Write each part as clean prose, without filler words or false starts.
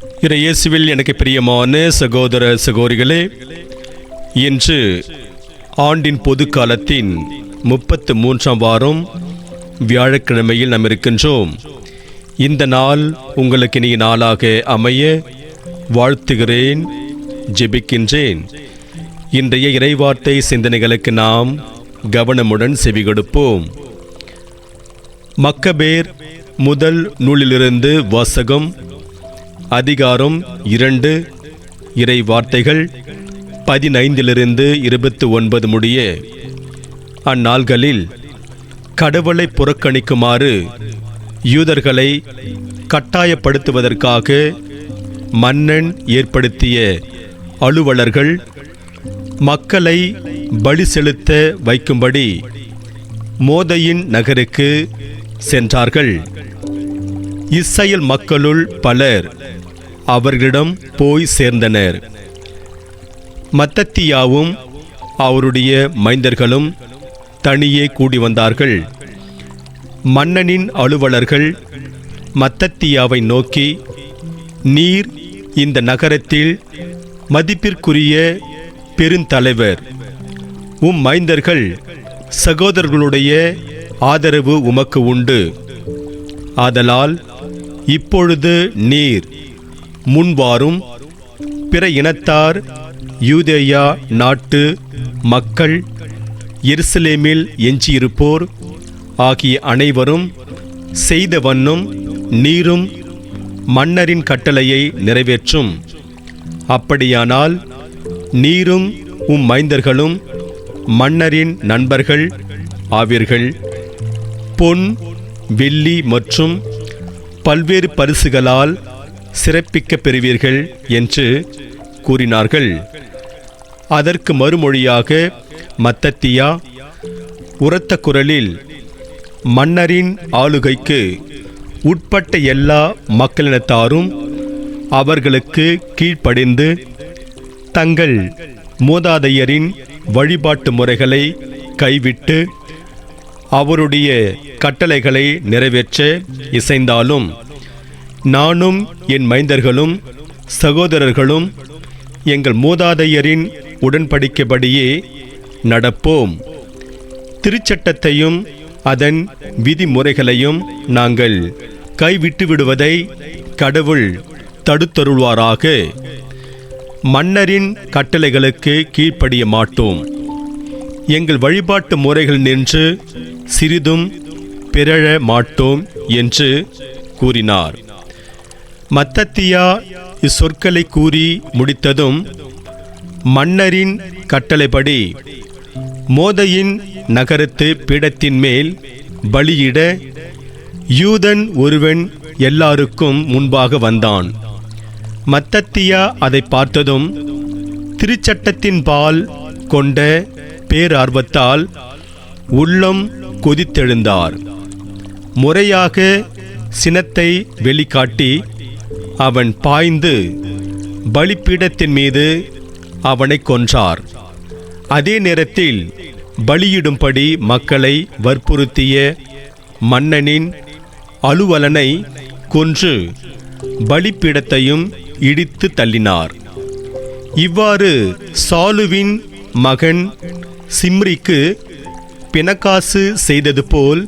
இயேசுவில் எனக்கு பிரியமான சகோதர சகோதரிகளே, இன்று ஆண்டின் பொது காலத்தின் 33ஆம் வாரம் வியாழக்கிழமையில் நாம் இருக்கின்றோம். இந்த நாள் உங்களுக்கு இனிய நாளாக அமைய வாழ்த்துகிறேன், ஜெபிக்கின்றேன். இன்றைய இறைவார்த்தை சிந்தனைகளுக்கு நாம் கவனமுடன் செவி கொடுப்போம். மக்கபேர் முதல் நூலிலிருந்து வாசகம். அதிகாரம் 2, இறை வார்த்தைகள் 15 29 முடிய. அந்நாள்களில் கடவுளை புறக்கணிக்குமாறு யூதர்களை கட்டாயப்படுத்துவதற்காக மன்னன் ஏற்படுத்திய அலுவலர்கள் மக்களை பலி செலுத்த வைக்கும்படி மோதையின் நகருக்கு சென்றார்கள். இஸ்ரவேல் மக்களுள் பலர் அவர்களிடம் போய் சேர்ந்தனர். மத்தத்தியாவும் அவருடைய மைந்தர்களும் தனியே கூடி வந்தார்கள். மன்னனின் அலுவலர்கள் மத்தத்தியாவை நோக்கி, நீர் இந்த நகரத்தில் மதிப்பிற்குரிய பெருந்தலைவர். மைந்தர்கள் சகோதரர்களுடைய ஆதரவு உமக்கு உண்டு. ஆதலால் இப்பொழுது நீர் முன்வாரும். பிற இனத்தார், யூதேயா நாட்டு மக்கள், எருசலேமில் எஞ்சியிருப்போர் ஆகிய அனைவரும் செய்த வண்ணம் நீரும் மன்னரின் கட்டளையை நிறைவேற்றும். அப்படியானால் நீரும் மைந்தர்களும் மன்னரின் நண்பர்கள் ஆவீர்கள். பொன், வெள்ளி மற்றும் பல்வேறு பரிசுகளால் சிறப்பிக்கப் பெறுவீர்கள் என்று கூறினார்கள். அதற்கு மறுமொழியாக மத்தத்தியா உரத்த குரலில், மன்னரின் ஆளுகைக்கு உட்பட்ட எல்லா மக்களினத்தாரும் அவர்களுக்கு கீழ்ப்படிந்து தங்கள் மூதாதையரின் வழிபாட்டு முறைகளை கைவிட்டு அவருடைய கட்டளைகளை நிறைவேற்ற இசைந்தாலும் நானும் என் மைந்தர்களும் சகோதரர்களும் எங்கள் மூதாதையரின் உடன்படிக்கைப்படியே நடப்போம். திருச்சட்டத்தையும் அதன் விதிமுறைகளையும் நாங்கள் கைவிட்டு விடுவதை கடவுள் தடுத்தருள்வாராக. மன்னரின் கட்டளைகளுக்கு கீழ்ப்படிய மாட்டோம். எங்கள் வழிபாட்டு முறைகள் நின்று சிறிதும் பிறழ மாட்டோம் என்று கூறினார். மத்தத்தியா இச்சொற்களை கூறி முடித்ததும் மன்னரின் கட்டளைப்படி மோதையின் நகரத்து பீடத்தின் மேல் பலியிட யூதன் ஒருவன் எல்லாருக்கும் முன்பாக வந்தான். மத்தத்தியா அதை பார்த்ததும் திருச்சட்டத்தின் பால் கொண்ட பேரார்வத்தால் உள்ளம் கொதித்தெழுந்தார். முறையாக சினத்தை வெளிக்காட்டி அவன் பாய்ந்து பலிபீடத்தின் மீது அவனை கொன்றார். அதே நேரத்தில் பலியிடும்படி மக்களை வற்புறுத்திய மன்னனின் அலுவலனை கொன்று பலிபீடத்தையும் இடித்து தள்ளினார். இவ்வாறு சாலுவின் மகன் சிம்ரிக்கு பினகாசு செய்தது போல்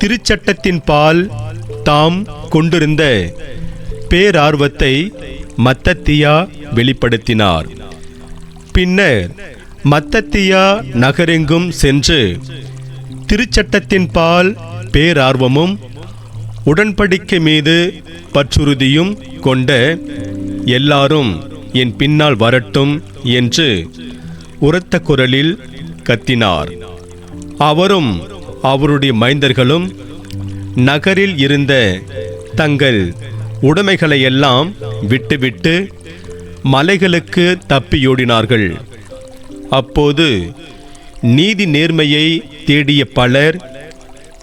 திருச்சட்டத்தின் பால் தாம் கொண்டிருந்த பேரார்வத்தை மத்தத்தியா வெளிப்படுத்தினார். பின்னர் மத்தத்தியா நகரெங்கும் சென்று திருச்சட்டத்தின் பால் பேரார்வமும் உடன்படிக்கை மீது பற்றுறுதியும் கொண்ட எல்லாரும் என் பின்னால் வரட்டும் என்று உரத்த குரலில் கத்தினார். அவரும் அவருடைய மைந்தர்களும் நகரில் இருந்த தங்கள் உடைமைகளையெல்லாம் விட்டுவிட்டு மலைகளுக்கு தப்பியோடினார்கள். அப்போது நீதி நேர்மையை தேடிய பலர்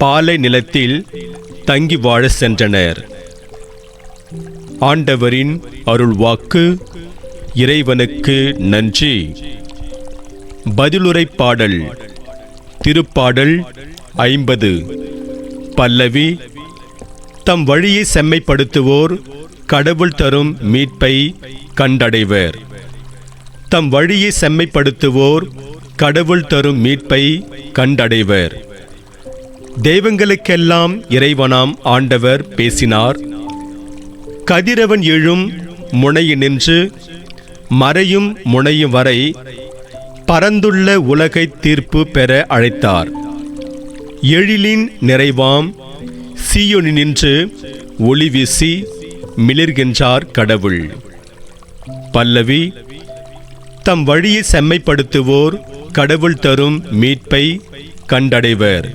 பாலை நிலத்தில் தங்கி வாழ சென்றனர். ஆண்டவரின் அருள் வாக்கு. இறைவனுக்கு நன்றி. பதிலுரை பாடல். திருப்பாடல் 50. பல்லவி. தம் வழியை செம்மைப்படுத்துவோர் கடவுள் தரும் மீட்பை கண்டடைவர். தம் வழியை செம்மைப்படுத்துவோர் கடவுள் தரும் மீட்பை கண்டடைவர். தெய்வங்களுக்கெல்லாம் இறைவனாம் ஆண்டவர் பேசினார். கதிரவன் எழும் முனையினின்று மறையும் முனையும் வரை பரந்துள்ள உலகை தீர்ப்பு பெற அழைத்தார். எழிலின் நிறைவாம் சீயோனினின்று ஒளி வீசி மிளிர்கின்றார் கடவுள். பல்லவி. தம் வழியை செம்மைப்படுத்துவோர் கடவுள் தரும் மீட்பை கண்டடைவர்.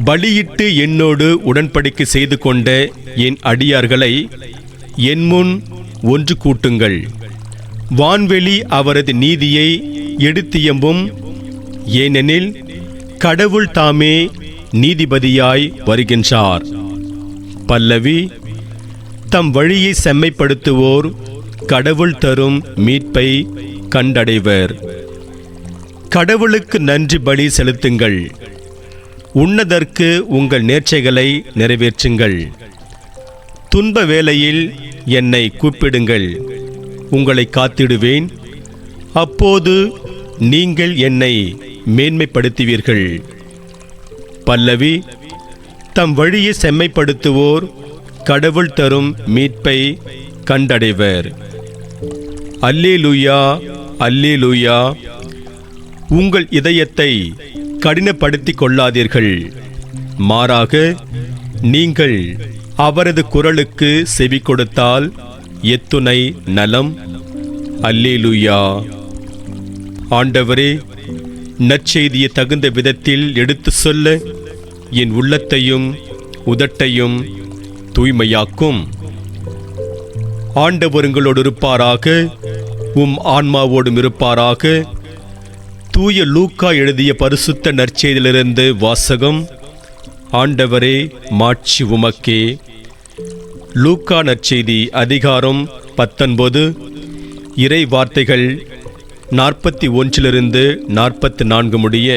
பலியிட்டு என்னோடு உடன்படிக்கை செய்து கொண்ட என் அடியார்களை என் முன் ஒன்று கூட்டுங்கள். வான்வெளி அவரது நீதியை எடுத்தியம்பும். ஏனெனில் கடவுள் தாமே நீதிபதியாய் வருகின்றார். பல்லவி. தம் வழியை செம்மைப்படுத்துவோர் கடவுள் தரும் மீட்பை கண்டடைவர். கடவுளுக்கு நன்றி பலி செலுத்துங்கள். உன்னதற்கு உங்கள் நேர்ச்சைகளை நிறைவேற்றுங்கள். துன்ப வேளையில் என்னை கூப்பிடுங்கள், உங்களை காத்திடுவேன். அப்போது நீங்கள் என்னை மேன்மைப்படுத்துவீர்கள். பல்லவி. தம் வழியை செம்மைப்படுத்துவோர் கடவுள் தரும் மீட்பை கண்டடைவர். அல்லேலூயா, அல்லேலூயா. உங்கள் இதயத்தை கடினப்படுத்திக் கொள்ளாதீர்கள். மாறாக நீங்கள் அவரது குரலுக்கு செவி கொடுத்தால் எத்துணை நலம். அல்லேலூயா. ஆண்டவரே, நற்செய்தியை தகுந்த விதத்தில் எடுத்து சொல்ல என் உள்ளத்தையும் உதட்டையும் தூய்மையாக்கும். ஆண்டவர் உங்களோடு இருப்பாராக, உம் ஆன்மாவோடும் இருப்பாராக. தூய லூக்கா எழுதிய பரிசுத்த நற்செய்தியிலிருந்து வாசகம். ஆண்டவரே, மாட்சி உமக்கே. லூக்கா நற்செய்தி அதிகாரம் 19, இறை வார்த்தைகள் 41 44 முடிய.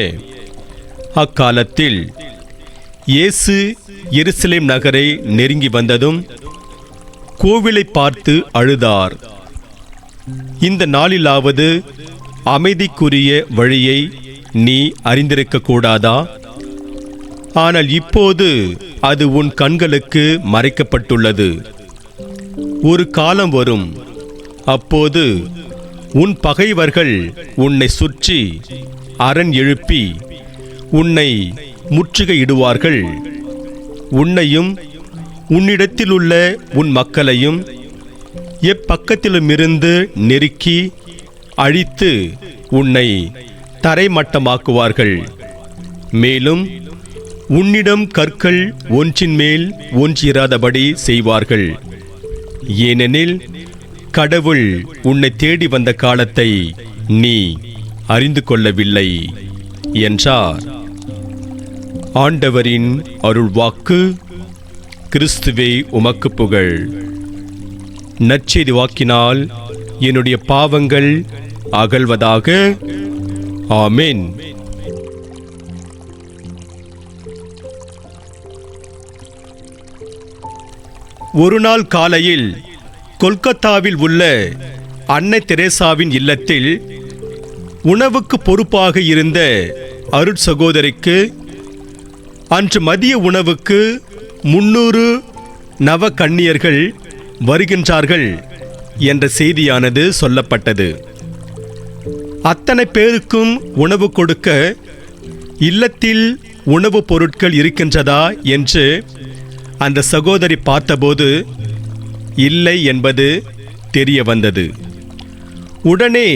அக்காலத்தில் இயேசு எருசலேம் நகரை நெருங்கி வந்ததும் கோவிலை பார்த்து அழுதார். இந்த நாளிலாவது அமைதிக்குரிய வழியை நீ அறிந்திருக்க கூடாதா? ஆனால் இப்போது அது உன் கண்களுக்கு மறைக்கப்பட்டுள்ளது. ஒரு காலம் வரும், அப்போது உன் பகைவர்கள் உன்னை சுற்றி அரண் எழுப்பி உன்னை முற்றுகையிடுவார்கள். உன்னையும் உன்னிடத்தில் உள்ள உன் மக்களையும் எப்பக்கத்திலுமிருந்து நெருக்கி அழித்து உன்னை தரைமட்டமாக்குவார்கள். மேலும் உன்னிடம் கற்கள் ஒன்றின் மேல் ஒன்றிராதபடி செய்வார்கள். ஏனெனில் கடவுள் உன்னை தேடி வந்த காலத்தை நீ அறிந்து கொள்ளவில்லை என்றார். ஆண்டவரின் அருள்வாக்கு. கிறிஸ்துவே உமக்கு புகழ். நற்செய்தி வாக்கினால் என்னுடைய பாவங்கள் அகல்வதாக. ஆமென். ஒரு நாள் காலையில் கொல்கத்தாவில் உள்ள அன்னை தெரேசாவின் இல்லத்தில் உணவுக்கு பொறுப்பாக இருந்த அருட்சகோதரிக்கு அன்று மதிய உணவுக்கு 300 நவ கன்னியர்கள் வருகின்றார்கள் என்ற செய்தியானது சொல்லப்பட்டது. அத்தனை பேருக்கும் உணவு கொடுக்க இல்லத்தில் உணவுப் பொருட்கள் இருக்கின்றதா என்று அந்த சகோதரி பார்த்தபோது இல்லை என்பது தெரிய வந்தது. உடனே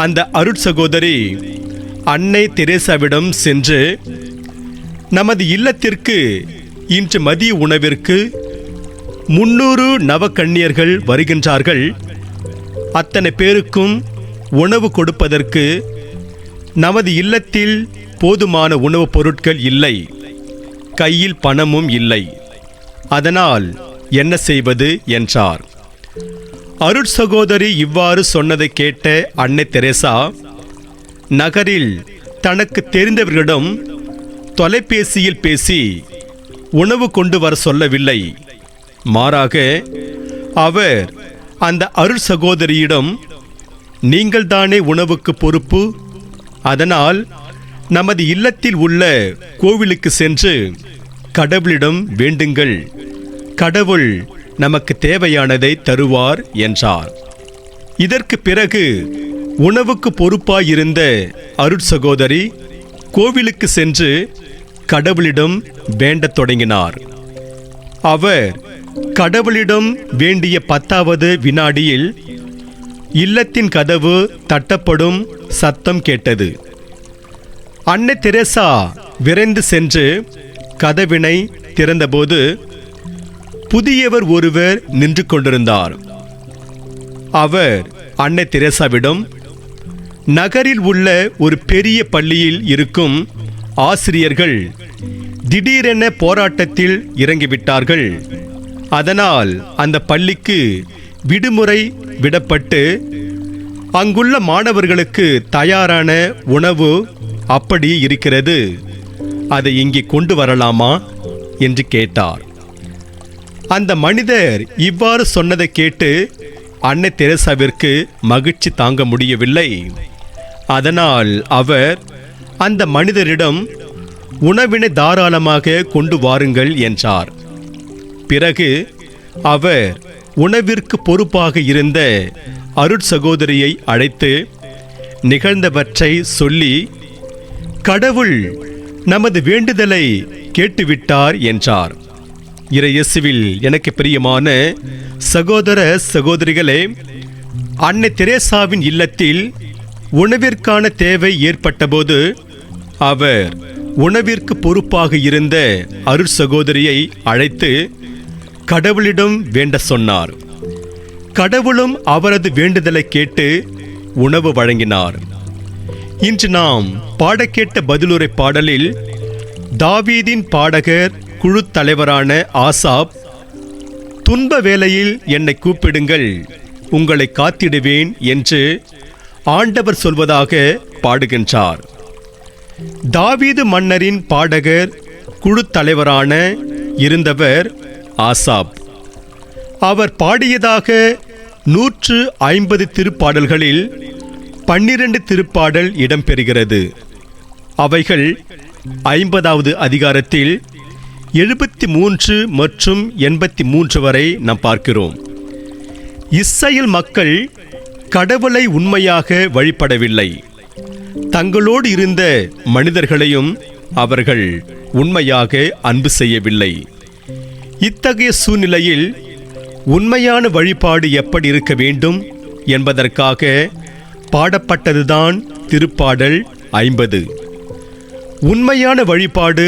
அந்த அருட்சகோதரி அன்னை தெரேசாவிடம் சென்று, நமது இல்லத்திற்கு இன்று மதிய உணவிற்கு 300 நவக்கன்னியர்கள் வருகின்றார்கள். அத்தனை பேருக்கும் உணவு கொடுப்பதற்கு நமது இல்லத்தில் போதுமான உணவுப் பொருட்கள் இல்லை, கையில் பணமும் இல்லை. அதனால் என்ன செய்வது என்றார். அருட்சகோதரி இவ்வாறு சொன்னதை கேட்ட அன்னை தெரேசா நகரில் தனக்கு தெரிந்தவர்களிடம் தொலைபேசியில் பேசி உணவு கொண்டு வர சொல்லவில்லை. மாறாக அவர் அந்த அருள் சகோதரியிடம், நீங்கள்தானே உணவுக்கு பொறுப்பு, அதனால் நமது இல்லத்தில் உள்ள கோவிலுக்கு சென்று கடவுளிடம் வேண்டுங்கள், கடவுள் நமக்கு தேவையானதை தருவார் என்றார். இதற்கு பிறகு உணவுக்கு பொறுப்பாயிருந்த அருட் சகோதரி கோவிலுக்கு சென்று கடவுளிடம் வேண்டத் தொடங்கினார். அவர் கடவுளிடம் வேண்டிய 10வது வினாடியில் இல்லத்தின் கதவு தட்டப்படும் சத்தம் கேட்டது. அன்னை தெரேசா விரைந்து சென்று கதவினை திறந்தபோது புதியவர் ஒருவர் நின்று கொண்டிருந்தார். அவர் அன்னை தெரேசாவிடம், நகரில் உள்ள ஒரு பெரிய பள்ளியில் இருக்கும் ஆசிரியர்கள் திடீரென போராட்டத்தில் இறங்கிவிட்டார்கள். அதனால் அந்த பள்ளிக்கு விடுமுறை விடப்பட்டு அங்குள்ள மாணவர்களுக்கு தயாரான உணவு அப்படி இருக்கிறது, அதை இங்கே கொண்டு வரலாமா என்று கேட்டார். அந்த மனிதர் இவ்வாறு சொன்னதை கேட்டு அன்னை தெரேசாவிற்கு மகிழ்ச்சி தாங்க முடியவில்லை. அதனால் அவர் அந்த மனிதரிடம் உணவினை தாராளமாக கொண்டு வாருங்கள் என்றார். பிறகு அவர் உணவிற்கு பொறுப்பாக இருந்த அருட் சகோதரியை அழைத்து நிகழ்ந்தவற்றை சொல்லி, கடவுள் நமது வேண்டுதலை கேட்டுவிட்டார் என்றார். இறையேசுவில் எனக்கு பிரியமான சகோதர சகோதரிகளே, அன்னை தெரேசாவின் இல்லத்தில் உணவிற்கான தேவை ஏற்பட்டபோது அவர் உணவிற்கு பொறுப்பாக இருந்த அருட் சகோதரியை அழைத்து கடவுளிடம் வேண்ட சொன்னார். கடவுளும் அவரது வேண்டுதலை கேட்டு உணவு வழங்கினார். இன்று நாம் பாடக்கேட்ட பதிலுரை பாடலில் தாவீதின் பாடகர் குழு தலைவரான ஆசாப், துன்ப வேளையில் என்னை கூப்பிடுங்கள், உங்களை காத்திடுவேன் என்று ஆண்டவர் சொல்வதாக பாடுகின்றார். தாவீது மன்னரின் பாடகர் குழு தலைவரான இருந்தவர் ஆசாப். அவர் பாடியதாக 150 திருப்பாடல்களில் 12 திருப்பாடல் இடம்பெறுகிறது. அவைகள் 50வது அதிகாரத்தில் 73 மற்றும் 83 வரை நாம் பார்க்கிறோம். இஸ்ரவேல் மக்கள் கடவுளை உண்மையாக வழிபடவில்லை. தங்களோடு இருந்த மனிதர்களையும் அவர்கள் உண்மையாக அன்பு செய்யவில்லை. இத்தகைய சூழ்நிலையில் உண்மையான வழிபாடு எப்படி இருக்க வேண்டும் என்பதற்காக பாடப்பட்டதுதான் திருப்பாடல் 50. உண்மையான வழிபாடு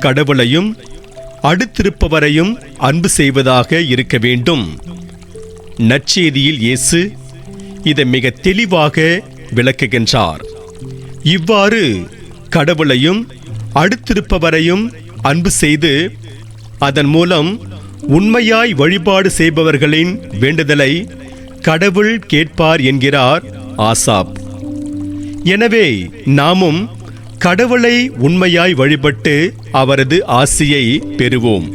கடவுளையும் அடுத்திருப்பவரையும் அன்பு செய்வதாக இருக்க வேண்டும். நற்செய்தியில் இயேசு இதை மிக தெளிவாக விளக்குகின்றார். இவ்வாறு கடவுளையும் அடுத்திருப்பவரையும் அன்பு செய்து அதன் மூலம் உண்மையாய் வழிபாடு செய்பவர்களின் வேண்டுதலை கடவுள் கேட்பார் என்கிறார் ஆசாப். எனவே நாமும் கடவுளை உண்மையாய் வழிபட்டு அவரது ஆசியை பெறுவோம்.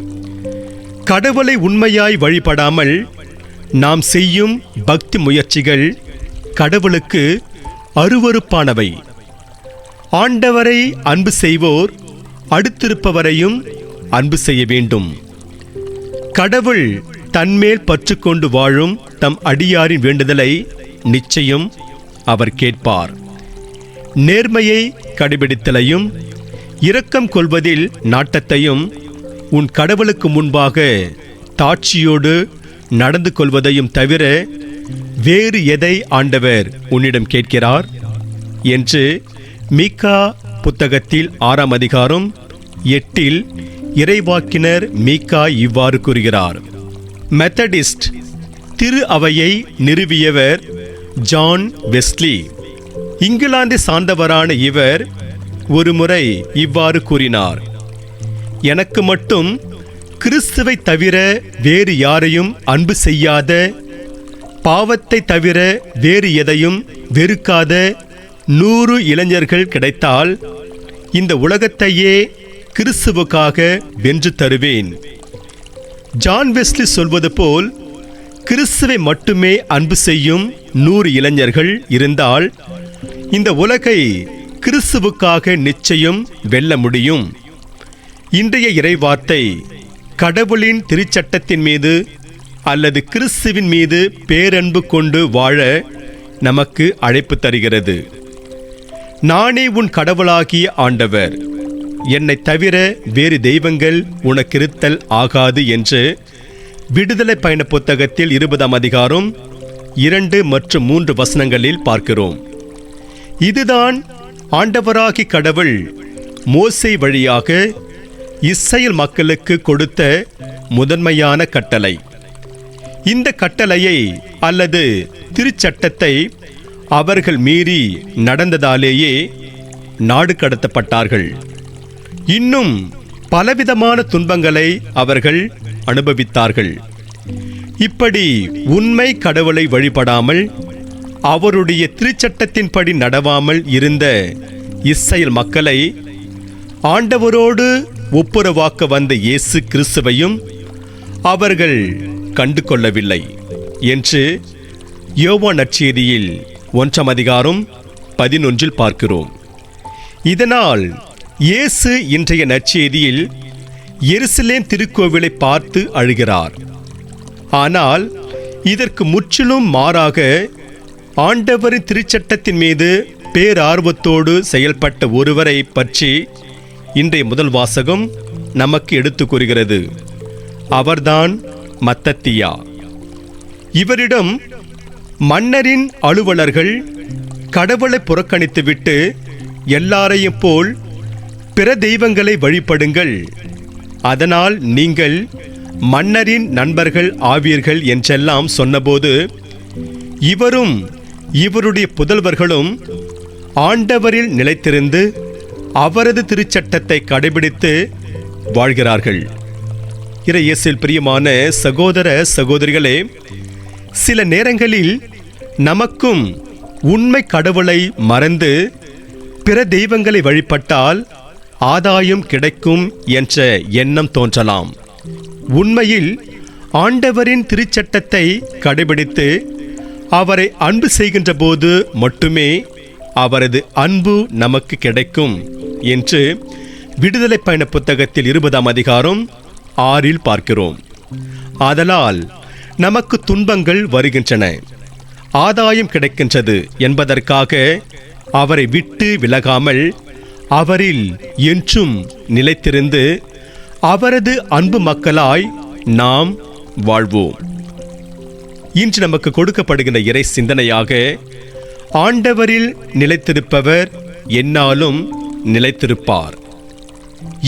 கடவுளை உண்மையாய் வழிபடாமல் நாம் செய்யும் பக்தி முயற்சிகள் கடவுளுக்கு அருவருப்பானவை. ஆண்டவரை அன்பு செய்வோர் அடுத்திருப்பவரையும் அன்பு செய்ய வேண்டும். கடவுள் தன்மேல் பற்று கொண்டு வாழும் தம் அடியாரின் வேண்டுதலை நிச்சயம் அவர் கேட்பார். நேர்மையை கடைபிடித்தலையும் இரக்கம் கொள்வதில் நாட்டத்தையும் உன் கடவுளுக்கு முன்பாக தாட்சியோடு நடந்து கொள்வதையும் தவிர வேறு எதை ஆண்டவர் உன்னிடம் கேட்கிறார் என்று மீகா புத்தகத்தில் 6ஆம் அதிகாரம் 8இல் இறைவாக்கினர் மீகா இவ்வாறு கூறுகிறார். மெத்தடிஸ்ட் திரு அவையை நிறுவியவர் ஜான் வெஸ்லி. இங்கிலாந்தை சார்ந்தவரான இவர் ஒருமுறை இவ்வாறு கூறினார்: எனக்கு மட்டும் கிறிஸ்துவை தவிர வேறு யாரையும் அன்பு செய்யாத, பாவத்தை தவிர வேறு எதையும் வெறுக்காத 100 இளைஞர்கள் கிடைத்தால் இந்த உலகத்தையே கிறிஸ்துவுக்காக வென்று தருவேன். ஜான் வெஸ்லி சொல்வது போல் கிறிஸ்துவை மட்டுமே அன்பு செய்யும் 100 இளைஞர்கள் இருந்தால் இந்த உலகை கிறிஸ்துவுக்காக நிச்சயம் வெல்ல முடியும். இன்றைய இறைவார்த்தை கடவுளின் திருச்சட்டத்தின் மீது அல்லது கிறிஸ்துவின் மீது பேரன்பு கொண்டு வாழ நமக்கு அழைப்பு தருகிறது. நானே உன் கடவுளாகிய ஆண்டவர், என்னை தவிர வேறு தெய்வங்கள் உனக்கிருத்தல் ஆகாது என்று விடுதலை பயண புத்தகத்தில் 20ஆம் அதிகாரம் 2 மற்றும் 3 வசனங்களில் பார்க்கிறோம். இதுதான் ஆண்டவராகி கடவுள் மோசே வழியாக இஸ்ரேல் மக்களுக்கு கொடுத்த முதன்மையான கட்டளை. இந்த கட்டளையை அல்லது திருச்சட்டத்தை அவர்கள் மீறி நடந்ததாலேயே நாடு கடத்தப்பட்டார்கள். இன்னும் பலவிதமான துன்பங்களை அவர்கள் அனுபவித்தார்கள். இப்படி உண்மை கடவுளை வழிபடாமல் அவருடைய திருச்சட்டத்தின்படி நடவாமல் இருந்த இஸ்ரேல் மக்களை ஆண்டவரோடு ஒப்புரவாக்க வந்த இயேசு கிறிஸ்துவையும் அவர்கள் கண்டு கொள்ளவில்லை என்று யோவான் நற்செய்தியில் 1ஆம் அதிகாரம் 11 பார்க்கிறோம். இதனால் இயேசு இன்றைய நற்செய்தியில் எருசலேம் திருக்கோவிலை பார்த்து அழுகிறார். ஆனால் இதற்கு முற்றிலும் மாறாக ஆண்டவரின் திருச்சட்டத்தின் மீது பேரார்வத்தோடு செயல்பட்ட ஒருவரை பற்றி இன்றைய முதல் வாசகம் நமக்கு எடுத்து கூறுகிறது. அவர்தான் மத்தத்தியா. இவரிடம் மன்னரின் அலுவலர்கள் கடவுளை புறக்கணித்துவிட்டு எல்லாரையும் போல் பிற தெய்வங்களை வழிபடுங்கள், அதனால் நீங்கள் மன்னரின் நண்பர்கள் ஆவீர்கள் என்றெல்லாம் சொன்னபோது இவரும் இவருடைய புதல்வர்களும் ஆண்டவரில் நிலைத்திருந்து அவரது திருச்சட்டத்தை கடைபிடித்து வாழ்கிறார்கள். இறையேசுவில் பிரியமான சகோதர சகோதரிகளே, சில நேரங்களில் நமக்கும் உண்மை கடவுளை மறந்து பிற தெய்வங்களை வழிபட்டால் ஆதாயம் கிடைக்கும் என்ற எண்ணம் தோன்றலாம். உண்மையில் ஆண்டவரின் திருச்சட்டத்தை கடைபிடித்து அவரை அன்பு செய்கின்ற போது மட்டுமே அவரது அன்பு நமக்கு கிடைக்கும் என்று விடுதலை பயண புத்தகத்தில் 20ஆம் அதிகாரம் 6 பார்க்கிறோம். ஆதலால் நமக்கு துன்பங்கள் வருகின்றன, ஆதாயம் கிடைக்கின்றது என்பதற்காக அவரை விட்டு விலகாமல் அவரில் என்றும் நிலைத்திருந்து அவரது அன்பு மக்களாய் நாம் வாழ்வோம். இன்று நமக்கு கொடுக்கப்படுகின்ற இறை சிந்தனையாக, ஆண்டவரில் நிலைத்திருப்பவர் என்னாலும் நிலைத்திருப்பார்.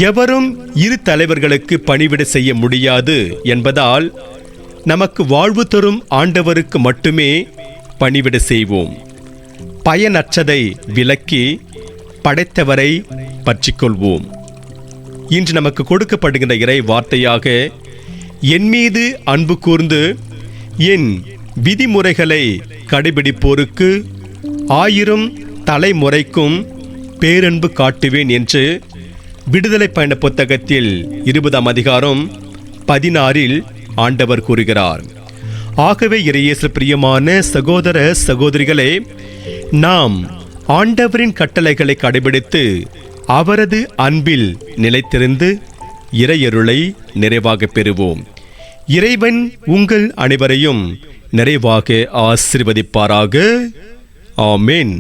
எவரும் இரு தலைவர்களுக்கு பணிவிடை செய்ய முடியாது என்பதால் நமக்கு வாழ்வு தரும் ஆண்டவருக்கு மட்டுமே பணிவிடை செய்வோம். பயனற்றதை விலக்கி படைத்தவரை பற்றிக்கொள்வோம். இன்று நமக்கு கொடுக்கப்படுகின்ற இறை வார்த்தையாக, என் மீது அன்பு கூர்ந்து என் விதிமுறைகளை கடைபிடிப்போருக்கு 1000 தலைமுறைக்கும் பேரன்பு காட்டுவேன் என்று விடுதலை பயண புத்தகத்தில் 20ஆம் அதிகாரம் 16 ஆண்டவர் கூறுகிறார். ஆகவே இறையேசு பிரியமான சகோதர சகோதரிகளே, நாம் ஆண்டவரின் கட்டளைகளை கடைபிடித்து அவரது அன்பில் நிலைத்திருந்து இறையருளை நிறைவாக பெறுவோம். இறைவன் உங்கள் அனைவரையும் நிறைவாக ஆசீர்வதிப்பாராக. ஆமென்.